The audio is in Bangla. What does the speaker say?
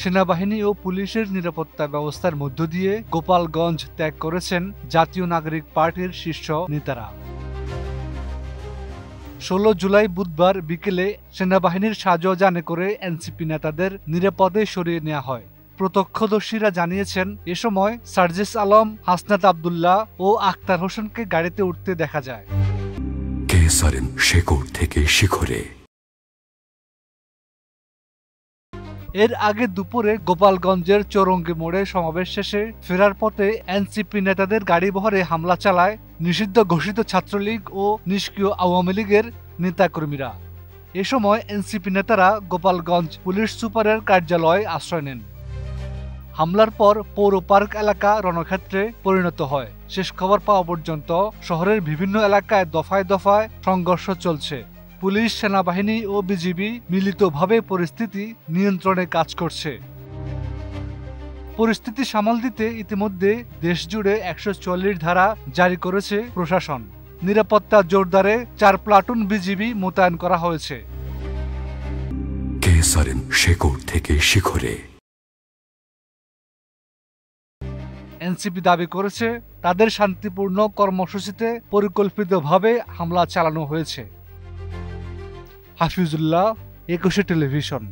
সেনাবাহিনী ও পুলিশের নিরাপত্তা ব্যবস্থার মধ্য দিয়ে গোপালগঞ্জ ত্যাগ করেছেন জাতীয় নাগরিক পার্টির শীর্ষ নেতারা। 16 জুলাই বুধবার বিকেলে সেনাবাহিনীর সাজোয়াজানে করে এনসিপি নেতাদের নিরাপদে সরিয়ে নেওয়া হয়। প্রত্যক্ষদর্শীরা জানিয়েছেন, এ সময় সার্জিস আলম, হাসনাত আব্দুল্লাহ ও আক্তার হোসেনকে গাড়িতে উঠতে দেখা যায়। শেকড় থেকে শিখরে। এর আগে দুপুরে গোপালগঞ্জের চৌরঙ্গি মোড়ে সমাবেশ শেষে ফেরার পথে এনসিপি নেতাদের গাড়িবহরে হামলা চালায় নিষিদ্ধ ঘোষিত ছাত্রলীগ ও নিষ্ক্রিয় আওয়ামী লীগের নেতাকর্মীরা। এ সময় এনসিপি নেতারা গোপালগঞ্জ পুলিশ সুপারের কার্যালয়ে আশ্রয় নেন। হামলার পর পৌর পার্ক এলাকা রণক্ষেত্রে পরিণত হয়। শেষ খবর পাওয়া পর্যন্ত শহরের বিভিন্ন এলাকায় দফায় দফায় সংঘর্ষ চলছে। পুলিশ, সেনাবাহিনী ও বিজিবি মিলিতভাবে পরিস্থিতি নিয়ন্ত্রণে কাজ করছে। পরিস্থিতি সামাল দিতে ইতিমধ্যে দেশজুড়ে 144 ধারা জারি করেছে প্রশাসন। নিরাপত্তা জোরদারে 4 প্লাটুন বিজিবি মোতায়েন করা হয়েছে। শেকড় থেকে শিখরে। এনসিপি দাবি করেছে, তাদের শান্তিপূর্ণ কর্মসূচিতে পরিকল্পিতভাবে হামলা চালানো হয়েছে। হাফিজুল্লাহ, 21 টেলিভিশন।